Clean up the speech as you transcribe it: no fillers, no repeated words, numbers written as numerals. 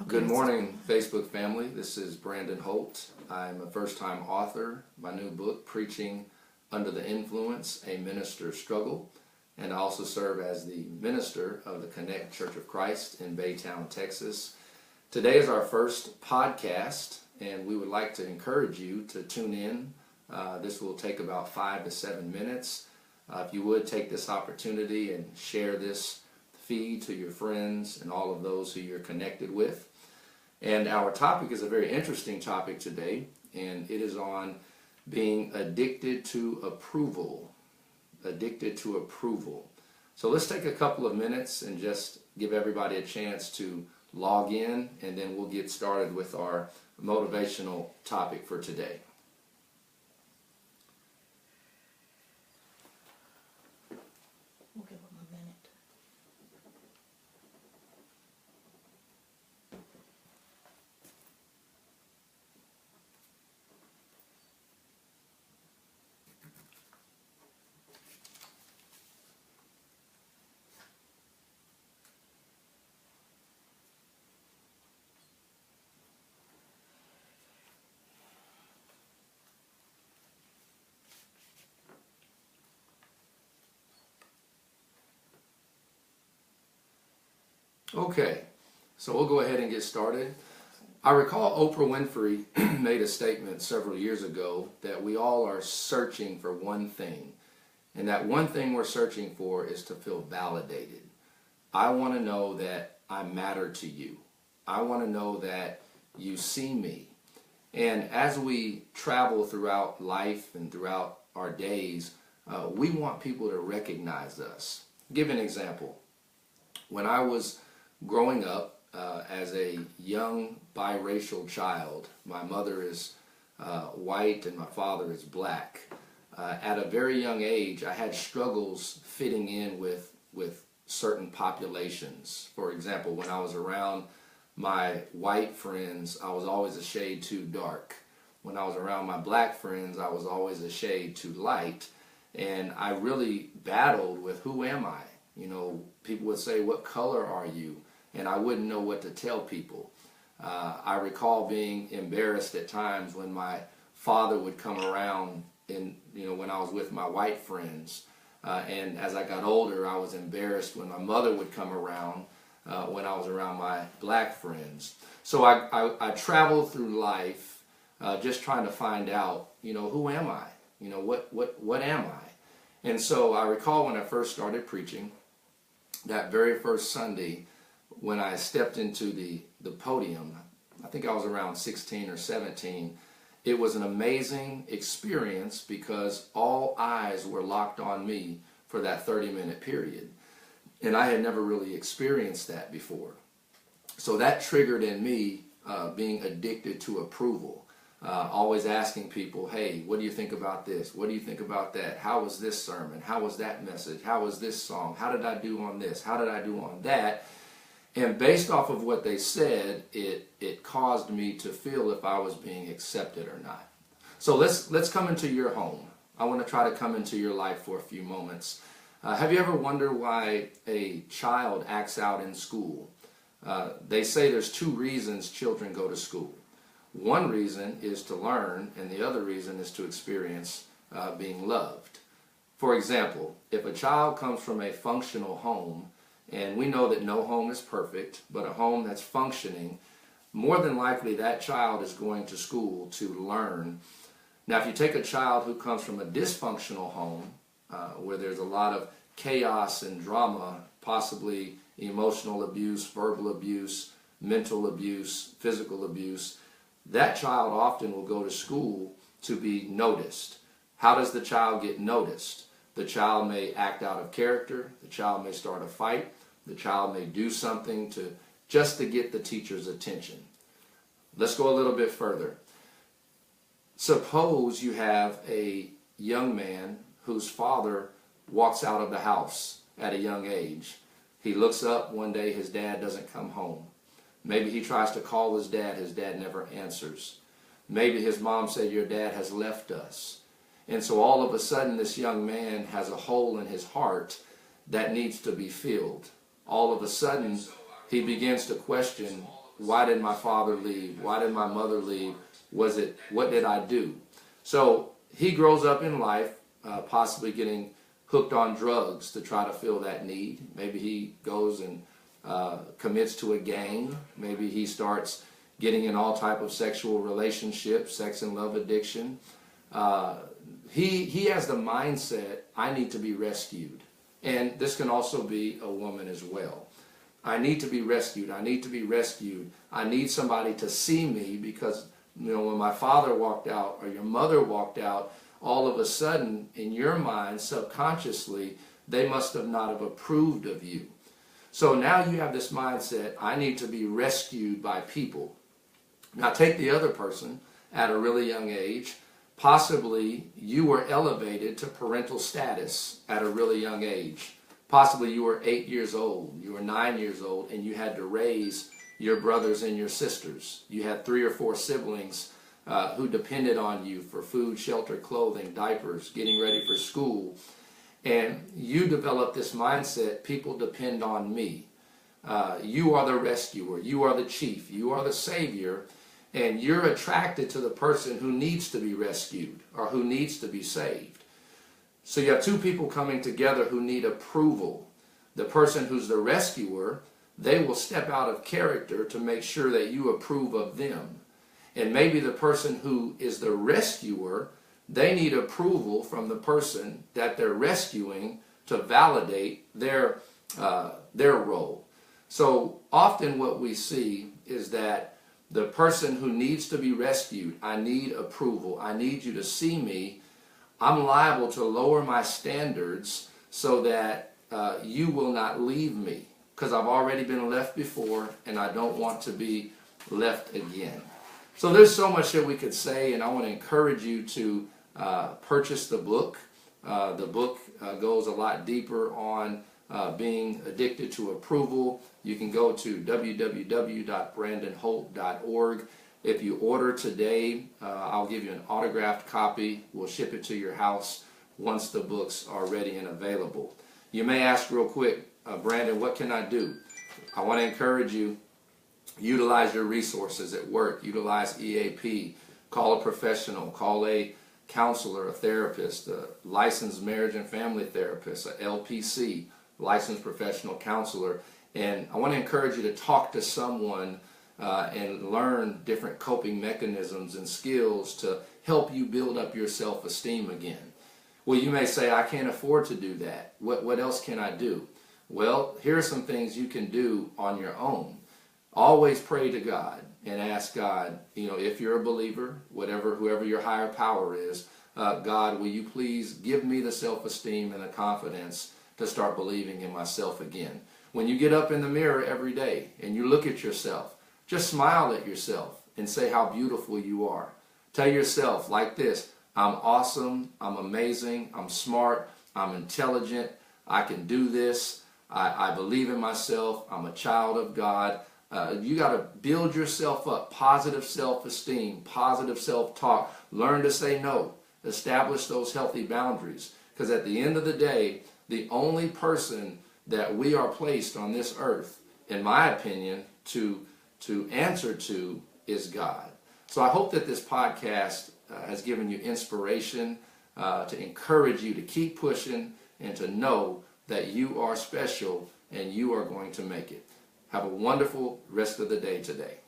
Good morning, Facebook family. This is Brandon Holt. I'm a first-time author. My new book, Preaching Under the Influence, A Minister's Struggle. And I also serve as the minister of the Connect Church of Christ in Baytown, Texas. Today is our first podcast, and we would like to encourage you to tune in. This will take about 5 to 7 minutes. If you would take this opportunity and share this feed to your friends and all of those who you're connected with. And our topic is a very interesting topic today, and it is on being addicted to approval. Addicted to approval. So let's take a couple of minutes and just give everybody a chance to log in, and then we'll get started with our motivational topic for today. We'll give them a minute. Okay, so we'll go ahead and get started. I recall Oprah Winfrey made a statement several years ago that we all are searching for one thing, and that one thing we're searching for is to feel validated. I want to know that I matter to you. I want to know that you see me. And as we travel throughout life and throughout our days, we want people to recognize us. I'll give an example. When I was growing up as a young biracial child, my mother is white and my father is black. At a very young age, I had struggles fitting in with certain populations. For example, when I was around my white friends, I was always a shade too dark. When I was around my black friends, I was always a shade too light. And I really battled with, who am I? You know, people would say, what color are you? And I wouldn't know what to tell people. I recall being embarrassed at times when my father would come around when I was with my white friends. And as I got older, I was embarrassed when my mother would come around when I was around my black friends. So I traveled through life just trying to find out, who am I? What am I? And so I recall when I first started preaching, that very first Sunday, when I stepped into the podium, I think I was around 16 or 17, it was an amazing experience because all eyes were locked on me for that 30-minute period. And I had never really experienced that before. So that triggered in me being addicted to approval. Always asking people, hey, what do you think about this? What do you think about that? How was this sermon? How was that message? How was this song? How did I do on this? How did I do on that? And based off of what they said, it caused me to feel if I was being accepted or not. So let's come into your home. I want to try to come into your life for a few moments. Have you ever wondered why a child acts out in school? They say there's 2 reasons children go to school. One reason is to learn, and the other reason is to experience being loved. For example, if a child comes from a functional home, and we know that no home is perfect, but a home that's functioning, more than likely that child is going to school to learn. Now, if you take a child who comes from a dysfunctional home, where there's a lot of chaos and drama, possibly emotional abuse, verbal abuse, mental abuse, physical abuse, that child often will go to school to be noticed. How does the child get noticed? The child may act out of character. The child may start a fight. The child may do something just to get the teacher's attention. Let's go a little bit further. Suppose you have a young man whose father walks out of the house at a young age. He looks up one day, his dad doesn't come home. Maybe he tries to call his dad never answers. Maybe his mom said, your dad has left us. And so all of a sudden this young man has a hole in his heart that needs to be filled. All of a sudden he begins to question why did my father leave? Why did my mother leave? What did I do? So he grows up in life, possibly getting hooked on drugs to try to fill that need. Maybe he goes and commits to a gang. Maybe he starts getting in all type of sexual relationships, sex and love addiction. He has the mindset, I need to be rescued. And this can also be a woman as well. I need to be rescued. I need to be rescued. I need somebody to see me because, when my father walked out or your mother walked out, all of a sudden, in your mind, subconsciously, they must have not have approved of you. So now you have this mindset, I need to be rescued by people. Now take the other person at a really young age. Possibly you were elevated to parental status at a really young age. Possibly you were 8 years old, you were 9 years old, and you had to raise your brothers and your sisters. You had 3 or 4 siblings who depended on you for food, shelter, clothing, diapers, getting ready for school. And you developed this mindset, people depend on me. You are the rescuer, you are the chief, you are the savior, and you're attracted to the person who needs to be rescued or who needs to be saved. So you have 2 people coming together who need approval. The person who's the rescuer, they will step out of character to make sure that you approve of them. And maybe the person who is the rescuer, they need approval from the person that they're rescuing to validate their role. So often what we see is that the person who needs to be rescued, I need approval. I need you to see me. I'm liable to lower my standards so that you will not leave me because I've already been left before and I don't want to be left again. So there's so much that we could say, and I want to encourage you to purchase the book. The book goes a lot deeper on being addicted to approval. You can go to www.brandonholt.org. If you order today, I'll give you an autographed copy. We'll ship it to your house once the books are ready and available. You may ask real quick, Brandon, what can I do? I want to encourage you, utilize your resources at work. Utilize EAP. Call a professional. Call a counselor, a therapist, a licensed marriage and family therapist, a LPC, licensed professional counselor. And I want to encourage you to talk to someone and learn different coping mechanisms and skills to help you build up your self-esteem again. Well, you may say, I can't afford to do that. What else can I do? Well, here are some things you can do on your own. Always pray to God and ask God, if you're a believer, whoever your higher power is, God, will you please give me the self-esteem and the confidence to start believing in myself again. When you get up in the mirror every day and you look at yourself, just smile at yourself and say how beautiful you are. Tell yourself like this, I'm awesome, I'm amazing, I'm smart, I'm intelligent, I can do this, I believe in myself, I'm a child of God. You got to build yourself up, positive self-esteem, positive self-talk. Learn to say no. Establish those healthy boundaries. Because at the end of the day, the only person that we are placed on this earth, in my opinion, to answer to is God. So I hope that this podcast has given you inspiration to encourage you to keep pushing and to know that you are special and you are going to make it. Have a wonderful rest of the day today.